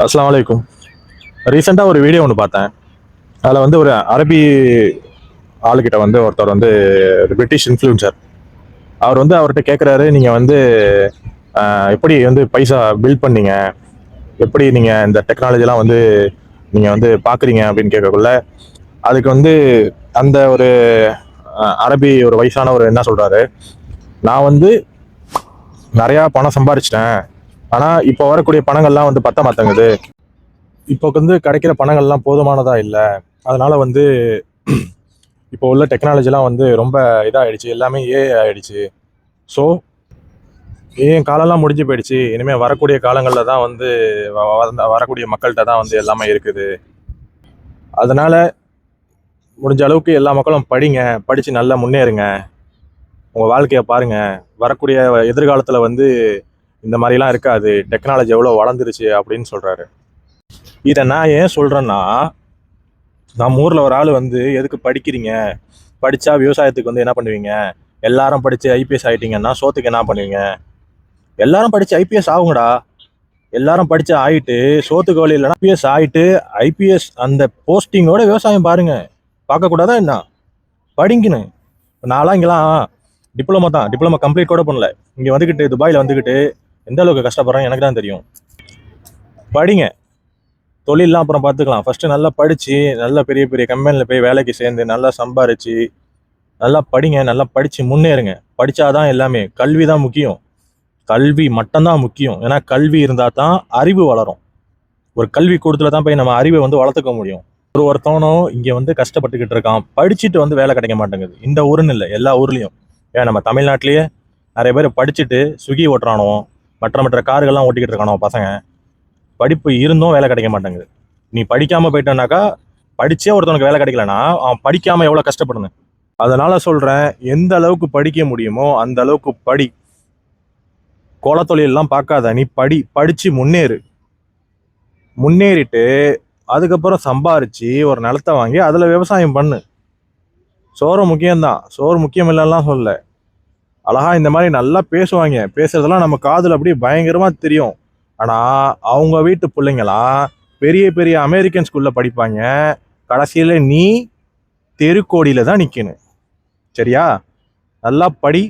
அஸ்ஸலாமு அலைக்கும். ரீசெண்டாக ஒரு வீடியோ ஒன்று பார்த்தேன். அதில் வந்து ஒரு அரபி ஆளுகிட்ட வந்து ஒருத்தர் வந்து பிரிட்டிஷ் இன்ஃப்ளூயன்சர் அவர் வந்து அவர்கிட்ட கேட்குறாரு, நீங்கள் வந்து எப்படி வந்து பைசா பில்ட் பண்ணீங்க, எப்படி நீங்கள் இந்த டெக்னாலஜிலாம் வந்து நீங்கள் வந்து பார்க்குறீங்க அப்படின்னு கேட்கக்குள்ள அதுக்கு வந்து அந்த ஒரு அரபி ஒரு வயசானவர் என்ன சொல்கிறாரு, நான் வந்து நிறையா பணம் சம்பாரிச்சிட்டேன், ஆனால் இப்போ வரக்கூடிய பணங்கள்லாம் வந்து பத்த மாட்டேங்குது, இப்போ வந்து கிடைக்கிற பணங்கள்லாம் போதுமானதா இல்லை, அதனால வந்து இப்போ உள்ள டெக்னாலஜிலாம் வந்து ரொம்ப இதாகிடுச்சு, எல்லாமே ஏஐ ஆகிடுச்சு. ஸோ என் காலம்லாம் முடிஞ்சு போயிடுச்சு, இனிமேல் வரக்கூடிய காலங்களில் தான் வந்து வரக்கூடிய மக்கள்கிட்ட தான் வந்து எல்லாமே இருக்குது. அதனால முடிஞ்ச அளவுக்கு எல்லா மக்களும் படிங்க, படித்து நல்லா முன்னேறுங்க, உங்கள் வாழ்க்கையை பாருங்க, வரக்கூடிய எதிர்காலத்தில் வந்து இந்த மாதிரிலாம் இருக்காது, டெக்னாலஜி எவ்வளோ வளர்ந்துருச்சு அப்படின்னு சொல்கிறாரு. இதை நான் ஏன் சொல்கிறேன்னா, நம்ம ஊரில் ஒரு ஆள் வந்து எதுக்கு படிக்கிறீங்க, படித்தா விவசாயத்துக்கு வந்து என்ன பண்ணுவீங்க, எல்லாரும் படித்து ஐபிஎஸ் ஆகிட்டீங்கன்னா சோத்துக்கு என்ன பண்ணுவீங்க, எல்லாரும் படித்து ஐபிஎஸ் ஆகுங்கடா, எல்லாரும் படித்து ஆகிட்டு சோத்துக்கு வழி இல்லைனா ஐபிஎஸ் ஆகிட்டு ஐபிஎஸ் அந்த போஸ்டிங்கோட விவசாயம் பாருங்க, பார்க்கக்கூடாதா என்ன, படிங்கணும். நான்லாம் இங்கெல்லாம் டிப்ளமோ தான், டிப்ளமோ கம்ப்ளீட் கூட பண்ணல, இங்கே வந்துக்கிட்டு துபாயில் வந்துக்கிட்டு எந்த அளவுக்கு கஷ்டப்படுறேன் எனக்கு தான் தெரியும். படிங்க, தொழிலெலாம் அப்புறம் பார்த்துக்கலாம், ஃபஸ்ட்டு நல்லா படித்து நல்லா பெரிய பெரிய கம்பெனியில் போய் வேலைக்கு சேர்ந்து நல்லா சம்பாரித்து நல்லா படிங்க, நல்லா படித்து முன்னேறுங்க. படித்தாதான் எல்லாமே, கல்வி தான் முக்கியம், கல்வி மட்டும்தான் முக்கியம். ஏன்னா கல்வி இருந்தால் தான் அறிவு வளரும், ஒரு கல்வி கூடத்துல தான் போய் நம்ம அறிவை வந்து வளர்த்துக்க முடியும். ஒருத்தவனும் இங்கே வந்து கஷ்டப்பட்டுக்கிட்டு இருக்கான், படிச்சுட்டு வந்து வேலை கிடைக்க மாட்டேங்குது. இந்த ஊருன்னு இல்லை, எல்லா ஊர்லேயும். ஏன் நம்ம தமிழ்நாட்டிலேயே நிறைய பேர் படிச்சுட்டு ஸ்விக்கி ஓட்டுறானோ, மற்ற கார்கள்லாம் ஓட்டிக்கிட்டு இருக்கானோ பசங்க, படிப்பு இருந்தும் வேலை கிடைக்க மாட்டேங்குது. நீ படிக்காமல் போயிட்டனாக்கா, படித்தே ஒருத்தவனுக்கு வேலை கிடைக்கலன்னா அவன் படிக்காமல் எவ்வளோ கஷ்டப்படணும். அதனால சொல்கிறேன், எந்த அளவுக்கு படிக்க முடியுமோ அந்த அளவுக்கு படி, கோலத்தொழிலெலாம் பார்க்காத, நீ படித்து முன்னேறு, முன்னேறிட்டு அதுக்கப்புறம் சம்பாரித்து ஒரு நிலத்தை வாங்கி அதில் விவசாயம் பண்ணு. சோறு முக்கியம்தான், சோறு முக்கியம் இல்லைலாம் சொல்ல, அழகா இந்த மாதிரி நல்லா பேசுவாங்க, பேசுறதெல்லாம் நம்ம காதில் அப்படியே பயங்கரமாக தெரியும். ஆனால் அவங்க வீட்டு பிள்ளைங்களாம் பெரிய பெரிய அமெரிக்கன் ஸ்கூலில் படிப்பாங்க, கடைசியில் நீ தெருக்கோடியில் தான் நிற்கணும். சரியா? நல்லா படி,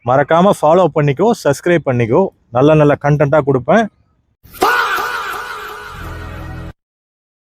மறக்காமல் ஃபாலோ பண்ணிக்கோ, சப்ஸ்கிரைப் பண்ணிக்கோ, நல்ல நல்ல கண்டென்ட்டாக கொடுப்பேன்.